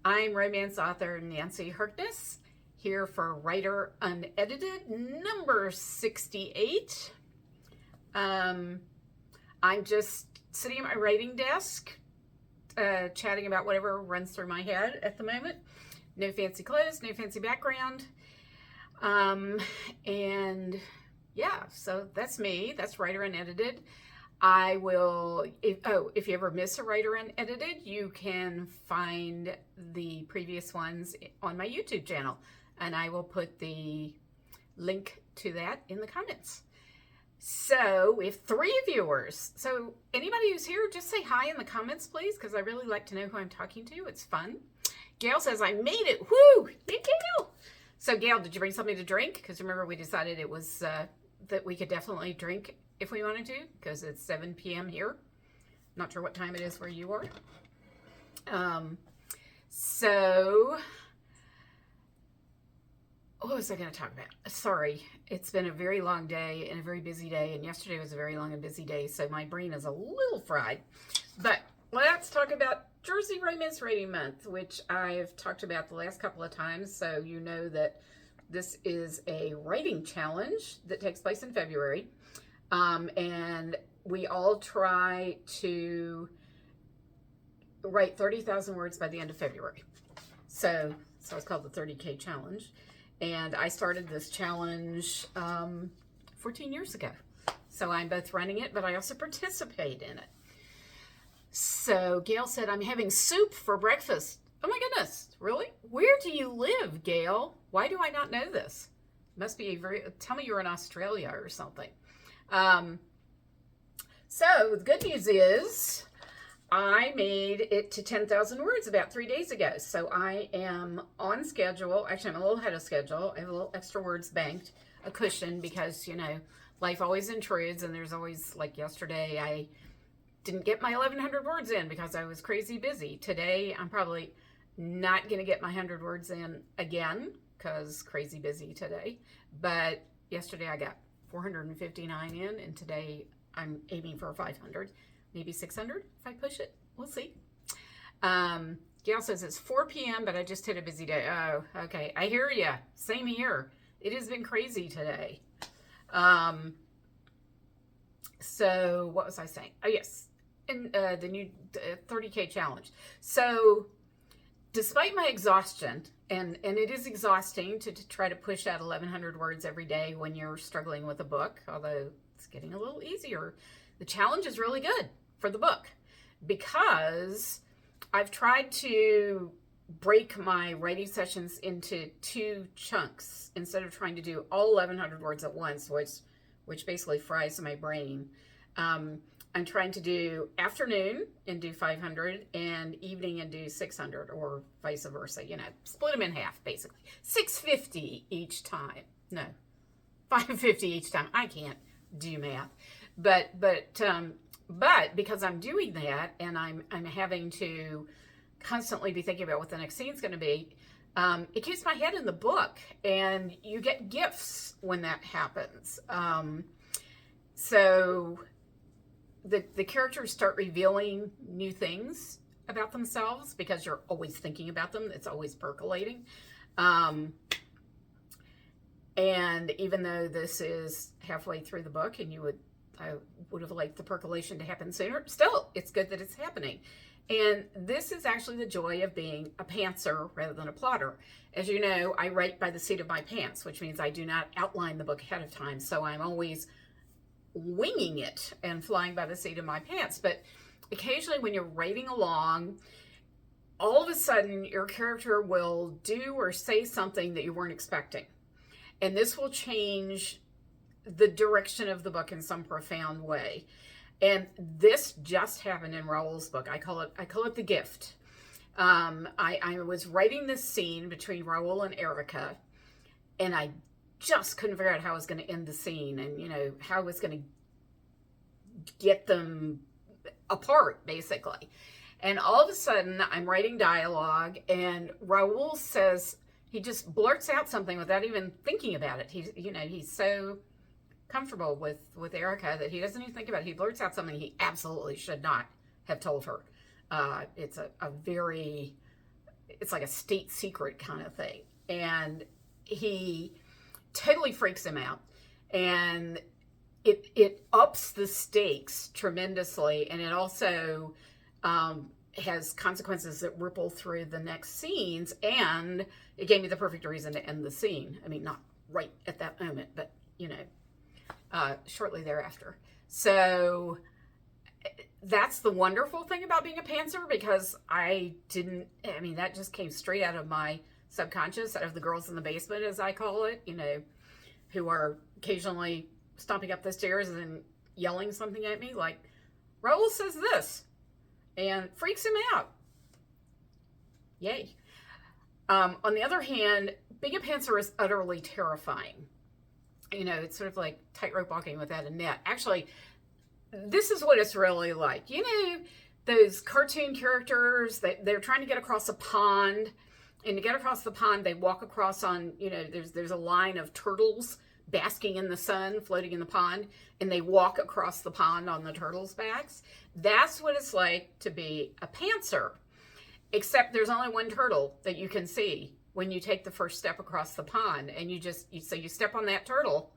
I'm romance author Nancy Harkness, here for Writer Unedited, number 68. I'm just sitting at my writing desk, chatting about whatever runs through my head at the moment. No fancy clothes, no fancy background. And yeah, so that's me. That's Writer Unedited. I will, if you ever miss a Writer Unedited, you can find the previous ones on my YouTube channel, and I will put the link to that in the comments. So we have 3 viewers. So anybody who's here, just say hi in the comments, please, because I really like to know who I'm talking to. It's fun. Gail says, I made it. Woo! Hey, Gail. So Gail, did you bring something to drink? Because remember we decided it was that we could definitely drink if we wanted to, because it's 7 p.m. here. Not sure what time it is where you are. So what was I going to talk about? Sorry, it's been a very long day and a very busy day, and yesterday was a very long and busy day, so my brain is a little fried. But let's talk about Jersey Romance Rating Month, which I've talked about the last couple of times, so you know that this is a writing challenge that takes place in February. And we all try to write 30,000 words by the end of February. So it's called the 30K challenge. And I started this challenge 14 years ago. So I'm both running it, but I also participate in it. So Gail said, I'm having soup for breakfast. Oh my goodness, really? Where do you live, Gail? Why do I not know this? Must be tell me you're in Australia or something. So the good news is I made it to 10,000 words about 3 days ago. So I am on schedule. Actually, I'm a little ahead of schedule. I have a little extra words banked, a cushion, because, you know, life always intrudes, and there's always, like yesterday, I didn't get my 1,100 words in because I was crazy busy. Today, I'm probably not going to get my 100 words in again because crazy busy today. But yesterday I got 459 in, and today I'm aiming for 500, maybe 600 if I push it. We'll see. Gail says it's 4 p.m., but I just hit a busy day. Oh, okay. I hear you. Same here. It has been crazy today. So what was I saying? Oh, yes. And the new 30K challenge. So despite my exhaustion, and it is exhausting to try to push out 1,100 words every day when you're struggling with a book, although it's getting a little easier. The challenge is really good for the book because I've tried to break my writing sessions into 2 chunks instead of trying to do all 1,100 words at once, which basically fries my brain. I'm trying to do afternoon and do 500 and evening and do 600, or vice versa, you know, split them in half basically. 650 each time. No, 550 each time. I can't do math. But because I'm doing that and I'm having to constantly be thinking about what the next scene's going to be, it keeps my head in the book, and you get gifts when that happens. So the characters start revealing new things about themselves because you're always thinking about them. It's always percolating. And even though this is halfway through the book and I would have liked the percolation to happen sooner, still, it's good that it's happening. And this is actually the joy of being a pantser rather than a plotter. As you know, I write by the seat of my pants, which means I do not outline the book ahead of time. So I'm always winging it and flying by the seat of my pants. But occasionally when you're writing along, all of a sudden your character will do or say something that you weren't expecting. And this will change the direction of the book in some profound way. And this just happened in Raoul's book. I call it The Gift. I was writing this scene between Raoul and Erica, and I just couldn't figure out how I was going to end the scene, and, you know, how I was going to get them apart, basically. And all of a sudden, I'm writing dialogue, and Raoul says, he just blurts out something without even thinking about it. He's so comfortable with Erica that he doesn't even think about it. He blurts out something he absolutely should not have told her. It's a very it's like a state secret kind of thing. And he totally freaks him out. And it ups the stakes tremendously. And it also has consequences that ripple through the next scenes. And it gave me the perfect reason to end the scene. I mean, not right at that moment, but, you know, shortly thereafter. So that's the wonderful thing about being a pantser, because that just came straight out of my subconscious, out of the girls in the basement, as I call it, you know, who are occasionally stomping up the stairs and yelling something at me like, Raoul says this, and freaks him out. Yay. On the other hand, being a pantser is utterly terrifying. You know, it's sort of like tightrope walking without a net. Actually, this is what it's really like. You know, those cartoon characters, they're trying to get across a pond, and to get across the pond, they walk across on, you know, there's a line of turtles basking in the sun, floating in the pond, and they walk across the pond on the turtles' backs. That's what it's like to be a pantser, except there's only one turtle that you can see when you take the first step across the pond, and so you step on that turtle.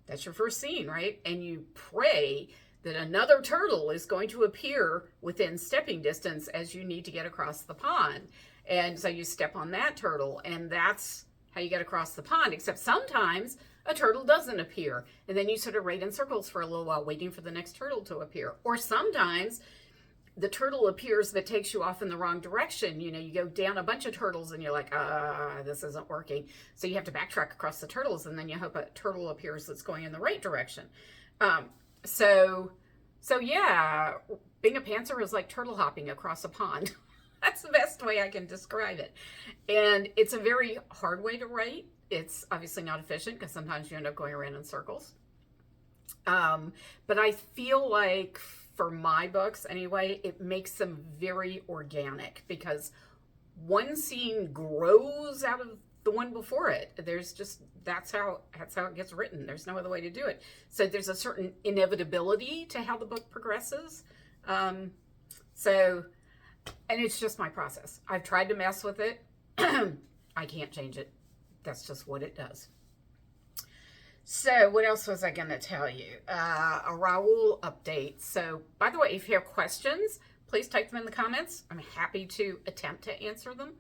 That's your first scene, right? And you pray that another turtle is going to appear within stepping distance as you need to get across the pond. And so you step on that turtle, and that's how you get across the pond, except sometimes a turtle doesn't appear. And then you sort of ride in circles for a little while waiting for the next turtle to appear. Or sometimes the turtle appears but takes you off in the wrong direction. You know, you go down a bunch of turtles and you're like, this isn't working. So you have to backtrack across the turtles, and then you hope a turtle appears that's going in the right direction. So yeah, being a pantser is like turtle hopping across a pond. That's the best way I can describe it. And it's a very hard way to write. It's obviously not efficient because sometimes you end up going around in circles. But I feel like for my books anyway, it makes them very organic, because one scene grows out of the one before it. That's how it gets written. There's no other way to do it. So there's a certain inevitability to how the book progresses. And it's just my process. I've tried to mess with it. I can't change it. That's just what it does. So what else was I going to tell you? A Raoul update. So by the way, if you have questions, please type them in the comments. I'm happy to attempt to answer them.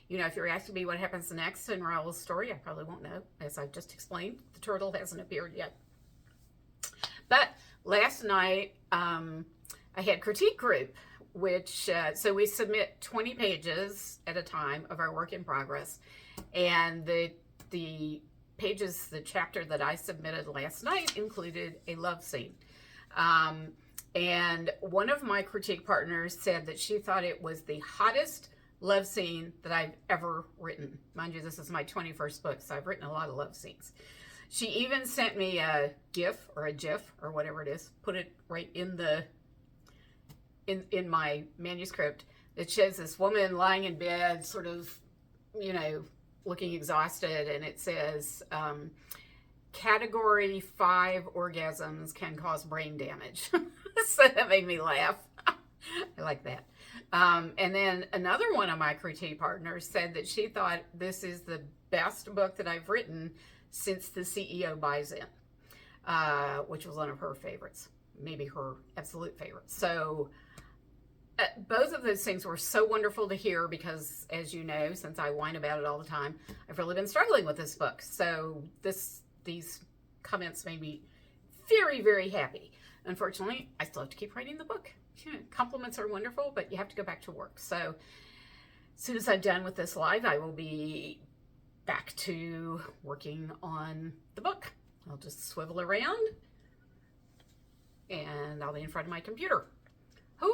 You know, if you're asking me what happens next in Raoul's story, I probably won't know. As I've just explained, the turtle hasn't appeared yet. But last night, I had critique group, which, so we submit 20 pages at a time of our work in progress. And the pages, the chapter that I submitted last night included a love scene. And one of my critique partners said that she thought it was the hottest love scene that I've ever written. Mind you, this is my 21st book, so I've written a lot of love scenes. She even sent me a GIF or a GIF or whatever it is, put it right in my manuscript, that shows this woman lying in bed, sort of, you know, looking exhausted, and it says, category 5 orgasms can cause brain damage. So that made me laugh. I like that. And then another one of my critique partners said that she thought this is the best book that I've written since The CEO Buys In, which was one of her favorites, maybe her absolute favorite. So both of those things were so wonderful to hear, because, as you know, since I whine about it all the time, I've really been struggling with this book. So these comments made me very, very happy. Unfortunately, I still have to keep writing the book. Compliments are wonderful, but you have to go back to work. So as soon as I'm done with this live, I will be back to working on the book. I'll just swivel around and I'll be in front of my computer.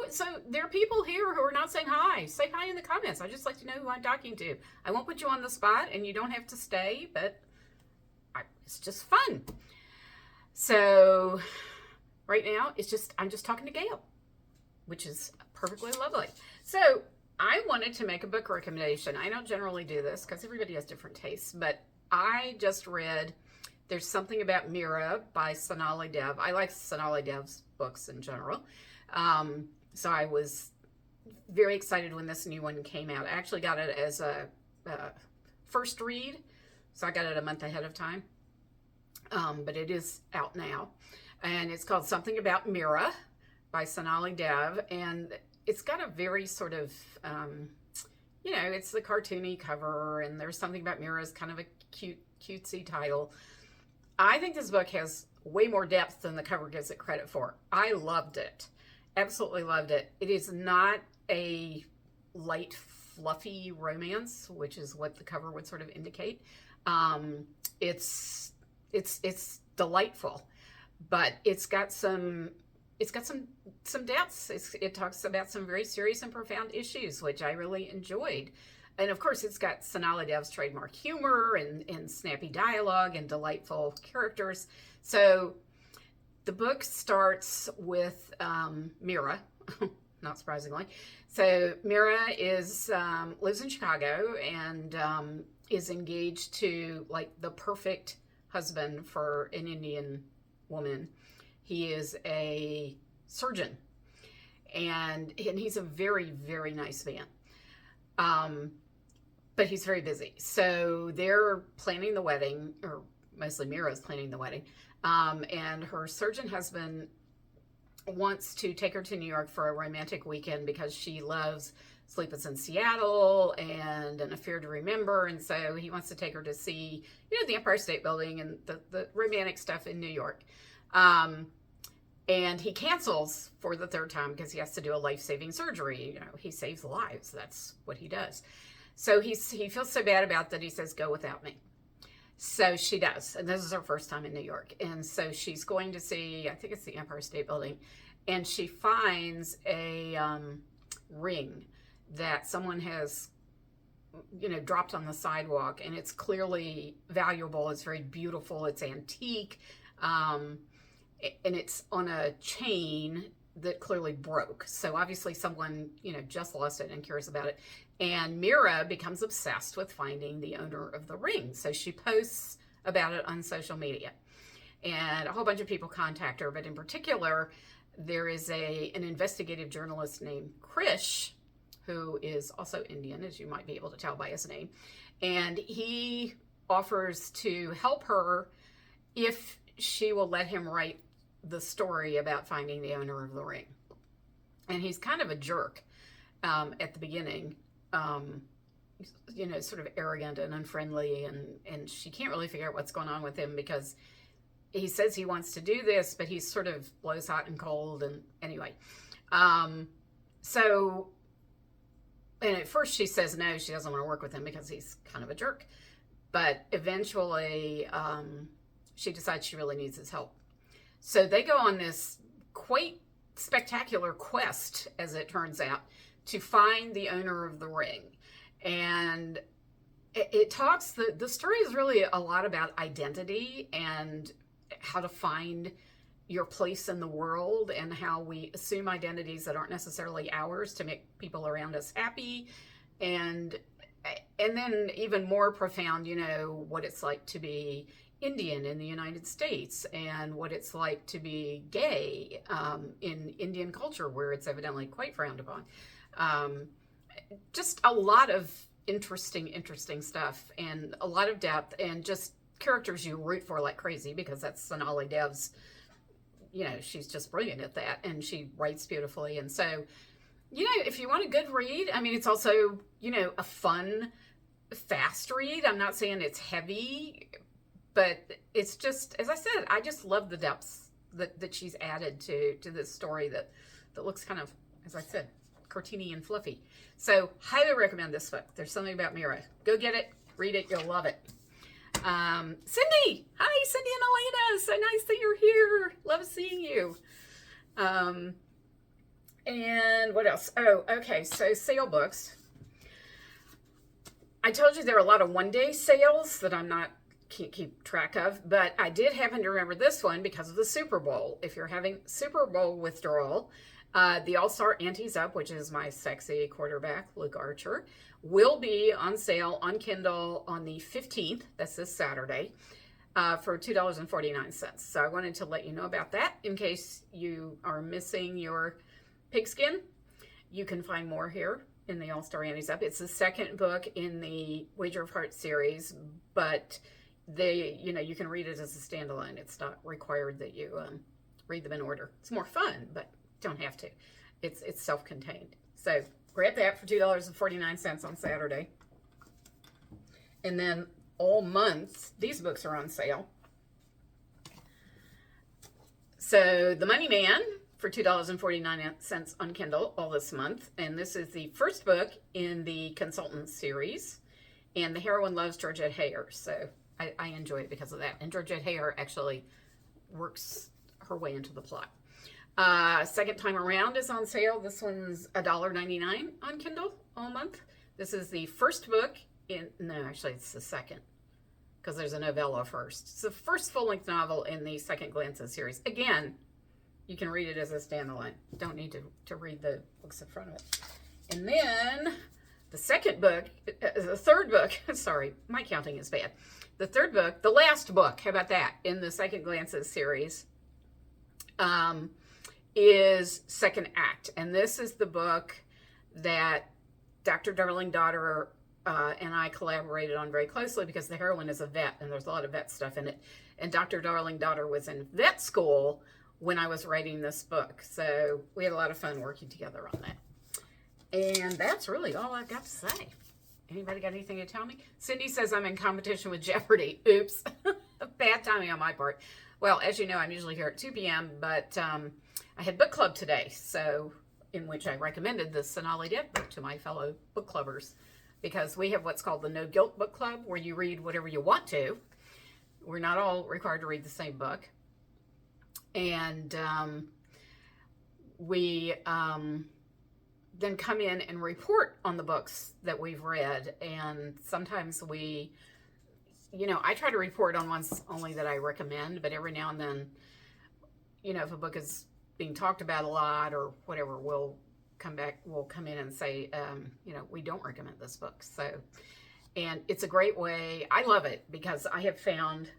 So there are people here who are not saying hi. Say hi in the comments. I'd just like to know who I'm talking to. I won't put you on the spot, and you don't have to stay, but it's just fun. So right now, I'm just talking to Gail, which is perfectly lovely. So I wanted to make a book recommendation. I don't generally do this because everybody has different tastes, but I just read There's Something About Mira by Sonali Dev. I like Sonali Dev's books in general. So I was very excited when this new one came out. I actually got it as a first read, so I got it a month ahead of time. But it is out now. And it's called Something About Mira by Sonali Dev. And it's got a very sort of, it's the cartoony cover, and there's Something About Mira is kind of a cutesy title. I think this book has way more depth than the cover gives it credit for. I loved it. Absolutely loved it. It is not a light, fluffy romance, which is what the cover would sort of indicate. It's delightful, but it's got some depths. It talks about some very serious and profound issues, which I really enjoyed. And of course, it's got Sonali Dev's trademark humor and snappy dialogue and delightful characters. So the book starts with Mira, not surprisingly. So Mira lives in Chicago and is engaged to like the perfect husband for an Indian woman. He is a surgeon, and he's a very, very nice man. But he's very busy. So they're planning the wedding, or mostly Mira's planning the wedding. And her surgeon husband wants to take her to New York for a romantic weekend because she loves Sleepless in Seattle and An Affair to Remember. And so he wants to take her to see, the Empire State Building and the romantic stuff in New York. And he cancels for the third time because he has to do a life-saving surgery. He saves lives. That's what he does. So he feels so bad about that, he says, go without me. So she does. And this is her first time in New York. And so she's going to see, I think it's the Empire State Building. And she finds a ring that someone has, dropped on the sidewalk. And it's clearly valuable. It's very beautiful. It's antique. And it's on a chain that clearly broke. So obviously someone, just lost it and cares about it. And Mira becomes obsessed with finding the owner of the ring. So she posts about it on social media. And a whole bunch of people contact her. But in particular, there is an investigative journalist named Krish, who is also Indian, as you might be able to tell by his name. And he offers to help her if she will let him write the story about finding the owner of the ring. And he's kind of a jerk at the beginning, sort of arrogant and unfriendly, and she can't really figure out what's going on with him because he says he wants to do this, but he sort of blows hot and cold. And anyway, and at first she says no, she doesn't want to work with him because he's kind of a jerk. But eventually she decides she really needs his help. So they go on this quite spectacular quest, as it turns out, to find the owner of the ring. And it talks, the story is really a lot about identity and how to find your place in the world and how we assume identities that aren't necessarily ours to make people around us happy. And then even more profound, what it's like to be Indian in the United States and what it's like to be gay in Indian culture, where it's evidently quite frowned upon. Just a lot of interesting stuff and a lot of depth and just characters you root for like crazy because that's Sonali Dev's, she's just brilliant at that and she writes beautifully. And so, if you want a good read, it's also, a fun, fast read. I'm not saying it's heavy, but it's just, as I said, I just love the depths that she's added to this story that looks kind of, as I said, cartoony and fluffy. So highly recommend this book. There's Something About Mira. Go get it, read it, you'll love it. Cindy, hi Cindy and Elena, so nice that you're here. Love seeing you. And what else? Oh, okay, so sale books. I told you there are a lot of one-day sales that can't keep track of, but I did happen to remember this one because of the Super Bowl. If you're having Super Bowl withdrawal, the All-Star Ante's Up, which is my sexy quarterback, Luke Archer, will be on sale on Kindle on the 15th, that's this Saturday, for $2.49. So I wanted to let you know about that in case you are missing your pigskin. You can find more here in the All-Star Annie's Up. It's the second book in the Wager of Heart series, but you can read it as a standalone. It's not required that you read them in order. It's more fun, but don't have to. It's self-contained. So grab that for $2.49 on Saturday. And then all month, these books are on sale. So The Money Man for $2.49 on Kindle all this month. And this is the first book in the Consultant series. And the heroine loves Georgette Heyer. So I enjoy it because of that. And Georgette Heyer actually works her way into the plot. Second Time Around is on sale. This one's $1.99 on Kindle all month. This is the first book actually it's the second, because there's a novella first. It's the first full-length novel in the Second Glances series. Again, you can read it as a standalone. Don't need to read the books in front of it. And then the third book, sorry, my counting is bad. The third book, the last book, how about that, in the Second Glances series, is Second Act. And this is the book that Dr. Darling Daughter and I collaborated on very closely, because the heroine is a vet, and there's a lot of vet stuff in it. And Dr. Darling Daughter was in vet school when I was writing this book. So we had a lot of fun working together on that. And that's really all I've got to say. Anybody got anything to tell me? Cindy says I'm in competition with Jeopardy. Oops. Bad timing on my part. Well, as you know, I'm usually here at 2 p.m., but I had book club today, so in which I recommended the Unedited book to my fellow book clubbers, because we have what's called the No Guilt Book Club, where you read whatever you want to. We're not all required to read the same book. And we then come in and report on the books that we've read. And sometimes I try to report on ones only that I recommend, but every now and then, if a book is being talked about a lot or whatever, we'll come in and say, we don't recommend this book. So, and it's a great way. I love it, because I have found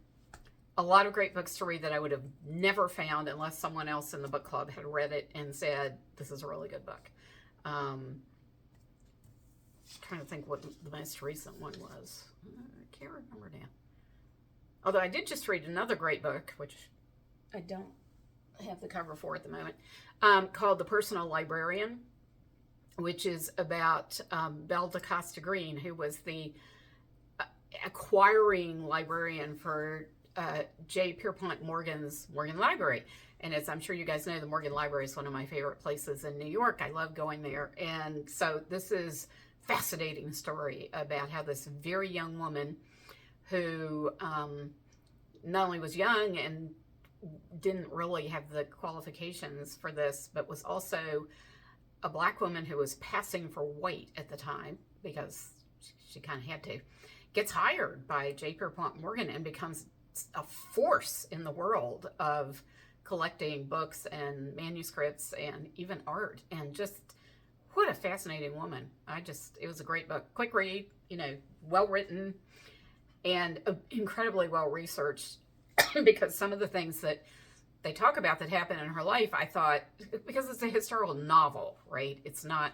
a lot of great books to read that I would have never found unless someone else in the book club had read it and said, this is a really good book. Trying to think what the most recent one was. I can't remember now. Although I did just read another great book, which I don't have the cover for at the moment, called The Personal Librarian, which is about Belle DaCosta Green, who was the acquiring librarian for J. Pierpont Morgan's Morgan Library. And as I'm sure you guys know, the Morgan Library is one of my favorite places in New York. I love going there. And so this is a fascinating story about how this very young woman who not only was young and didn't really have the qualifications for this, but was also a black woman who was passing for white at the time, because she kind of had to, gets hired by J. Pierpont Morgan and becomes a force in the world of collecting books and manuscripts and even art. And just, what a fascinating woman. It was a great book. Quick read, well written, and incredibly well researched, because some of the things that they talk about that happened in her life, I thought, because it's a historical novel, right? It's not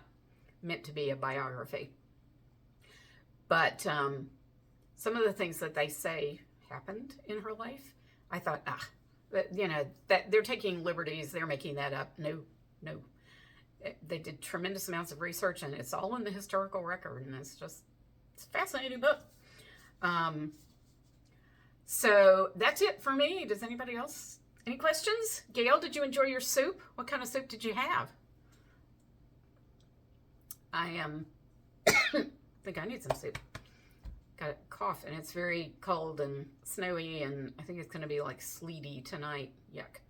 meant to be a biography. But some of the things that they say happened in her life, I thought, that they're taking liberties, they're making that up. No. They did tremendous amounts of research, and it's all in the historical record, and it's a fascinating book. So that's it for me. Does anybody else? Any questions? Gail, did you enjoy your soup? What kind of soup did you have? I think I need some soup. Got a cough, and it's very cold and snowy, and I think it's going to be like sleety tonight. Yuck.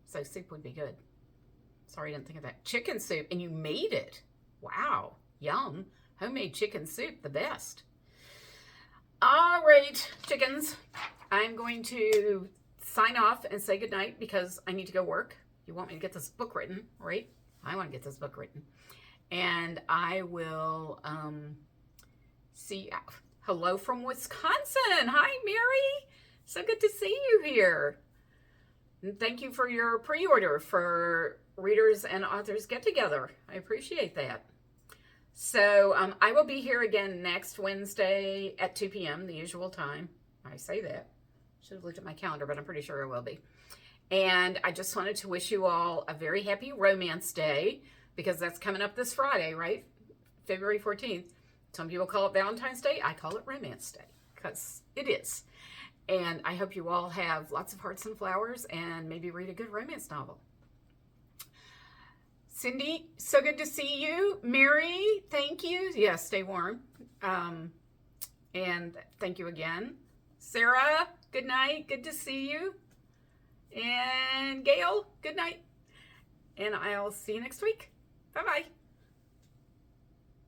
So soup would be good. Sorry, I didn't think of that. Chicken soup, and you made it. Wow. Yum. Homemade chicken soup, the best. All right, chickens. I'm going to sign off and say goodnight, because I need to go work. You want me to get this book written, right? I want to get this book written. And I will see. Hello from Wisconsin. Hi, Mary. So good to see you here. And thank you for your pre-order for readers and authors get together. I appreciate that. So I will be here again next Wednesday at 2 p.m., the usual time. I say that. Should have looked at my calendar, but I'm pretty sure I will be. And I just wanted to wish you all a very happy Romance Day, because that's coming up this Friday, right? February 14th. Some people call it Valentine's Day. I call it Romance Day, because it is. And I hope you all have lots of hearts and flowers and maybe read a good romance novel. Cindy, so good to see you. Mary, thank you. Yes, stay warm. And thank you again. Sarah, good night. Good to see you. And Gail, good night. And I'll see you next week. Bye-bye.